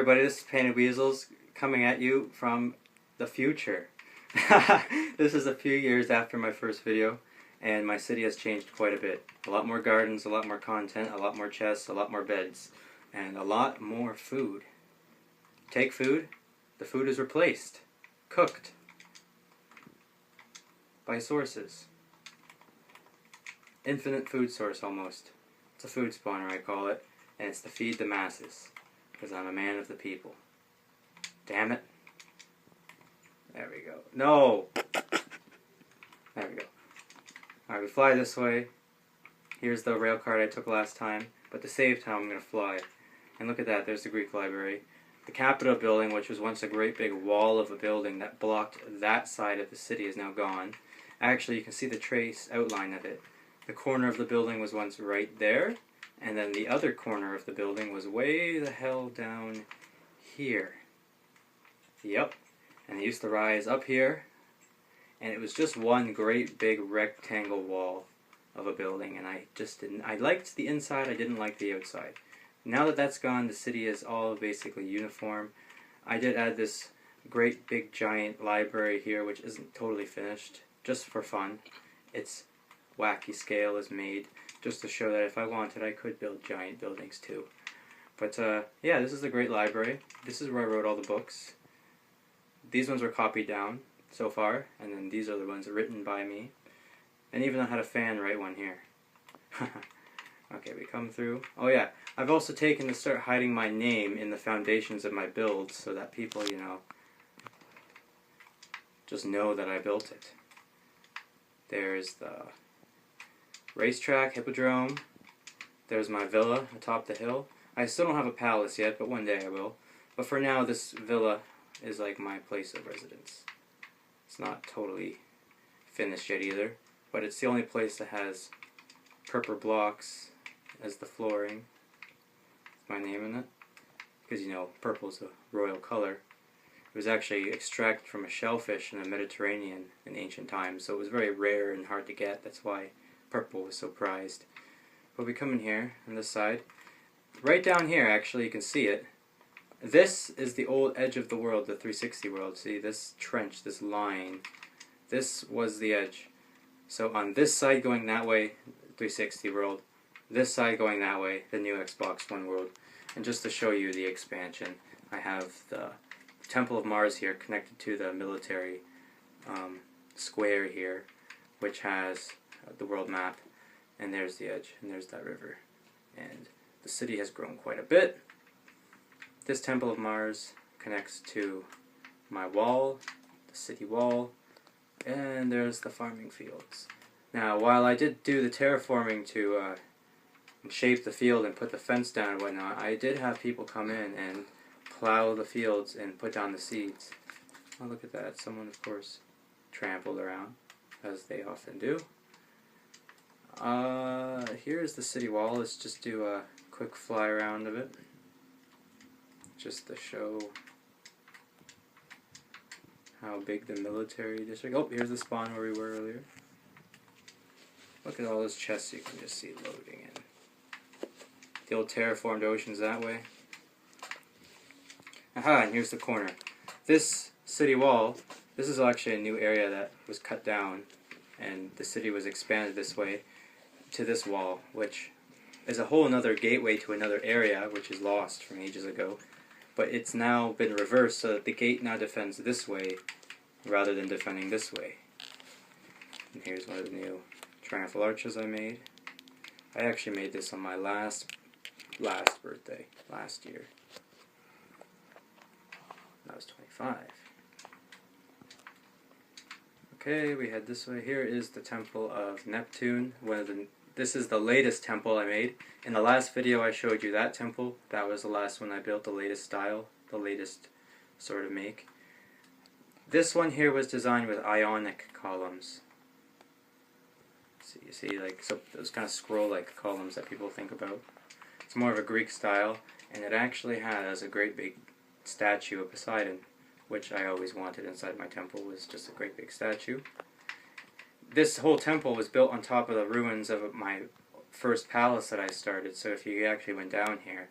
everybody, this is Painted Weasels coming at you from the future. This is a few years after my first video, and my city has changed quite a bit. A lot more gardens, a lot more content, a lot more chests, a lot more beds, and a lot more food. Take food, the food is replaced, cooked, by sources. Infinite food source almost. It's a food spawner I call it, and it's to feed the masses. Because I'm a man of the people. Damn it. There we go. No! There we go. Alright, we fly this way. Here's the rail card I took last time. But to save time, I'm going to fly. And look at that, there's the Greek library. The Capitol building, which was once a great big wall of a building that blocked that side of the city, is now gone. Actually, you can see the trace outline of it. The corner of the building was once right there. And then the other corner of the building was way the hell down here. Yep. And it used to rise up here. And it was just one great big rectangle wall of a building. And I just didn't... I liked the inside, I didn't like the outside. Now that that's gone, the city is all basically uniform. I did add this great big giant library here, which isn't totally finished. Just for fun. Its wacky scale is made just to show that if I wanted, I could build giant buildings too. But yeah, this is a great library. This is where I wrote all the books. These ones were copied down so far, and then these are the ones written by me. And even I had a fan write one here. Okay, we come through. Oh yeah, I've also taken to start hiding my name in the foundations of my builds so that people, you know, just know that I built it. There's the racetrack, hippodrome. There's my villa atop the hill. I still don't have a palace yet, but one day I will. But for now, this villa is like my place of residence. It's not totally finished yet either, but it's the only place that has purple blocks as the flooring. It's my name in it. Because, you know, purple is a royal color. It was actually extracted from a shellfish in the Mediterranean in ancient times, so it was very rare and hard to get. That's why purple was so prized. But we come in here on this side. Right down here, actually, you can see it. This is the old edge of the world, the 360 world. See, this trench, this line, this was the edge. So on this side going that way, 360 world. This side going that way, the new Xbox One world. And just to show you the expansion, I have the Temple of Mars here connected to the military square here, which has the world map, and there's the edge, and there's that river. And the city has grown quite a bit. This Temple of Mars connects to my wall, the city wall, and there's the farming fields. Now, while I did do the terraforming to shape the field and put the fence down and whatnot, I did have people come in and plow the fields and put down the seeds. Oh, look at that. Someone, of course, trampled around, as they often do. Here's the city wall. Let's just do a quick fly around of it. Just to show how big the military district... Oh, here's the spawn where we were earlier. Look at all those chests you can just see loading in. The old terraformed oceans that way. Aha, and here's the corner. This city wall, this is actually a new area that was cut down, and the city was expanded this way to this wall, which is a whole another gateway to another area, which is lost from ages ago. But it's now been reversed so that the gate now defends this way rather than defending this way. And here's one of the new triumphal arches I made. I actually made this on my last birthday, last year. I was 25. Okay, we head this way. Here is the Temple of Neptune. This is the latest temple I made. In the last video I showed you that temple. That was the last one I built, the latest style, the latest sort of make. This one here was designed with Ionic columns. So you see, like, so those kind of scroll-like columns that people think about. It's more of a Greek style, and it actually has a great big statue of Poseidon, which I always wanted inside my temple, was just a great big statue. This whole temple was built on top of the ruins of my first palace that I started, so if you actually went down here,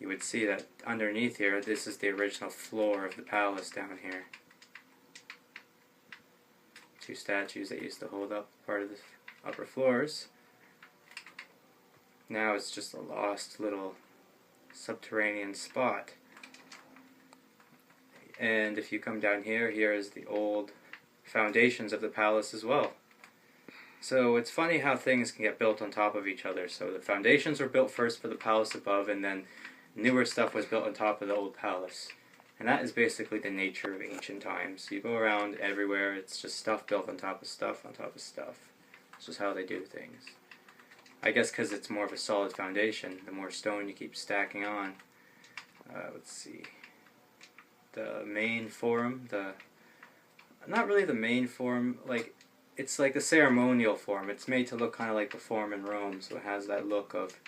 you would see that underneath here, this is the original floor of the palace down here. Two statues that used to hold up part of the upper floors. Now it's just a lost little subterranean spot. And if you come down here, here is the old foundations of the palace as well. So it's funny how things can get built on top of each other. So the foundations were built first for the palace above, and then newer stuff was built on top of the old palace. And that is basically the nature of ancient times. You go around everywhere, it's just stuff built on top of stuff on top of stuff. It's just how they do things. I guess because it's more of a solid foundation, the more stone you keep stacking on. Let's see. The main forum, not really the main forum, like, it's like the ceremonial forum. It's made to look kind of like the forum in Rome, so it has that look of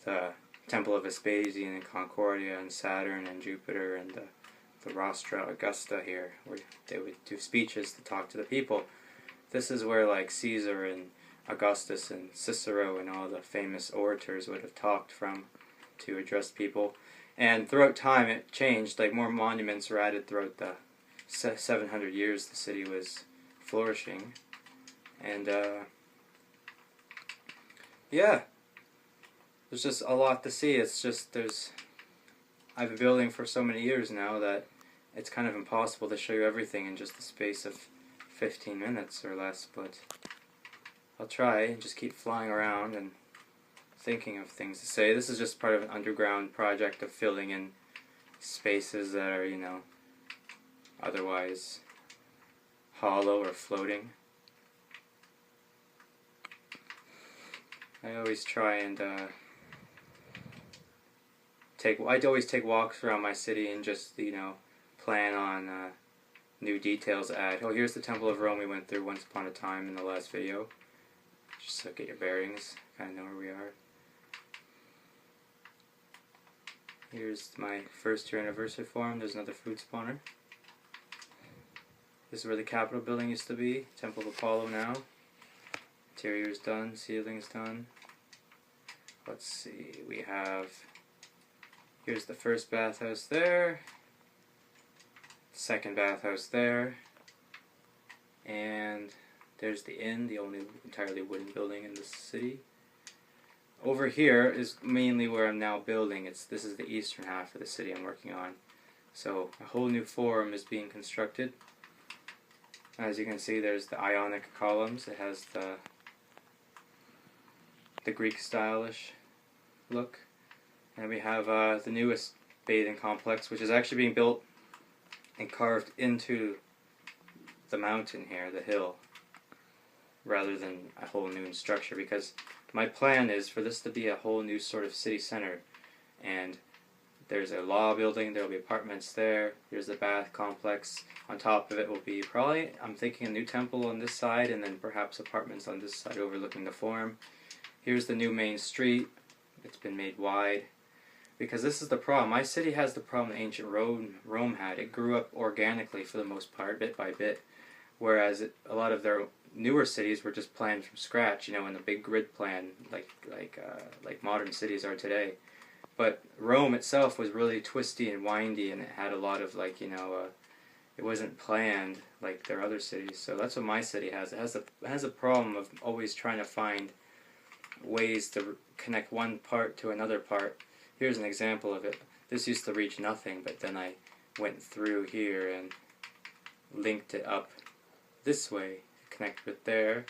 the Temple of Vespasian and Concordia and Saturn and Jupiter and the Rostra Augusta here, where they would do speeches to talk to the people. This is where like Caesar and Augustus and Cicero and all the famous orators would have talked from to address people. And throughout time it changed, like more monuments were added throughout the 700 years the city was flourishing. And yeah, there's just a lot to see. It's just, I've been building for so many years now that it's kind of impossible to show you everything in just the space of 15 minutes or less, but I'll try and just keep flying around and thinking of things to say. This is just part of an underground project of filling in spaces that are, you know, otherwise hollow or floating. I always try and I'd always take walks around my city and just, you know, plan on new details to add. Oh, here's the Temple of Rome we went through once upon a time in the last video. Just so get your bearings, kind of know where we are. Here's my first year anniversary forum. There's another food spawner. This is where the Capitol building used to be. Temple of Apollo now. Interior's done, ceiling's done. Let's see, we have, here's the first bathhouse there, second bathhouse there, and there's the inn, the only entirely wooden building in the city. Over here is mainly where I'm now building. This is the eastern half of the city I'm working on. So a whole new forum is being constructed. As you can see, there's the Ionic columns. It has the Greek stylish look. And we have the newest bathing complex, which is actually being built and carved into the mountain here, the hill, rather than a whole new structure, because my plan is for this to be a whole new sort of city center. And there's a law building, there will be apartments there, here's the bath complex. On top of it will be probably, I'm thinking, a new temple on this side, and then perhaps apartments on this side overlooking the forum. Here's the new main street. It's been made wide. Because this is the problem. My city has the problem ancient Rome had. It grew up organically for the most part, bit by bit. Whereas a lot of their newer cities were just planned from scratch, you know, in a big grid plan, like modern cities are today. But Rome itself was really twisty and windy, and it had a lot of, like, you know, it wasn't planned like their other cities. So that's what my city has. It has a problem of always trying to find ways to connect one part to another part. Here's an example of it. This used to reach nothing, but then I went through here and linked it up this way to connect with there,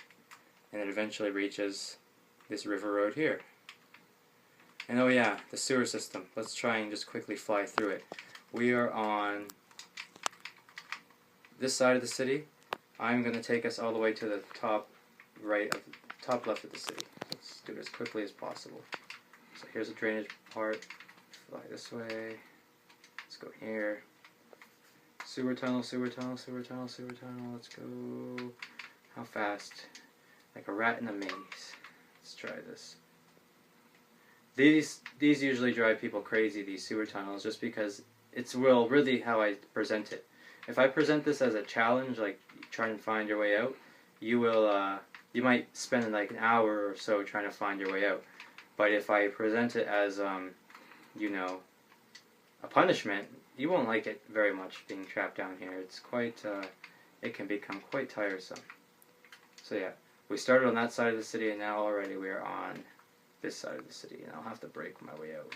and it eventually reaches this river road here. And oh yeah, the sewer system. Let's try and just quickly fly through it. We are on this side of the city. I'm going to take us all the way to the top top left of the city. Let's do it as quickly as possible. So here's a drainage part. Fly this way. Let's go here. Sewer tunnel, sewer tunnel, sewer tunnel, sewer tunnel. Let's go. How fast? Like a rat in a maze. Let's try this. These usually drive people crazy, these sewer tunnels, just because it's really how I present it. If I present this as a challenge, like trying to find your way out, you might spend like an hour or so trying to find your way out. But if I present it as you know, a punishment, you won't like it very much being trapped down here. It's quite, it can become quite tiresome. So yeah, we started on that side of the city, and now already we are on this side of the city, and I'll have to break my way out.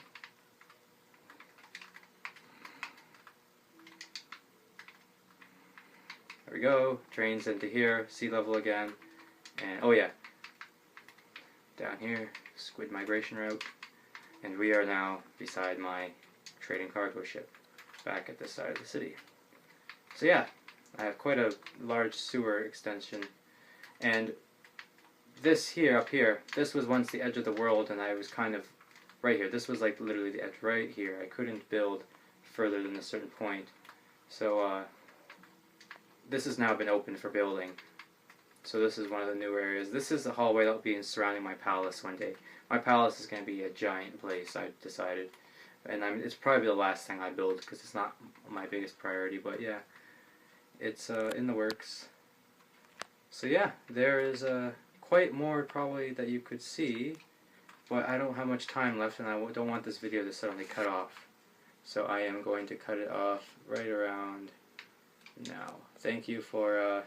There we go, trains into here, sea level again, and oh yeah, down here, squid migration route, and we are now beside my trading cargo ship, back at this side of the city. So yeah, I have quite a large sewer extension, and this here, up here, this was once the edge of the world, and I was kind of right here. This was like literally the edge right here. I couldn't build further than a certain point. So this has now been opened for building. So this is one of the new areas. This is the hallway that will be surrounding my palace one day. My palace is going to be a giant place, I've decided. And it's probably the last thing I build because it's not my biggest priority, but yeah, it's in the works. So yeah, there is quite more probably that you could see, but I don't have much time left, and I don't want this video to suddenly cut off. So I am going to cut it off right around now. Thank you for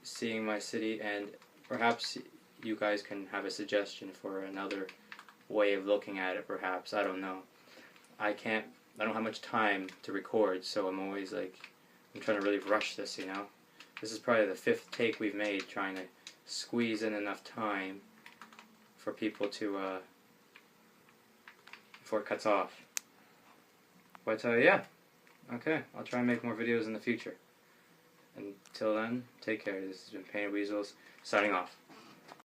seeing my city, and perhaps you guys can have a suggestion for another way of looking at it, perhaps. I don't know. I don't have much time to record, so I'm always like, I'm trying to really rush this, you know? This is probably the 5th take we've made, trying to squeeze in enough time for people to, before it cuts off. But yeah, okay, I'll try and make more videos in the future. Until then, take care. This has been Painted Weasels, signing off.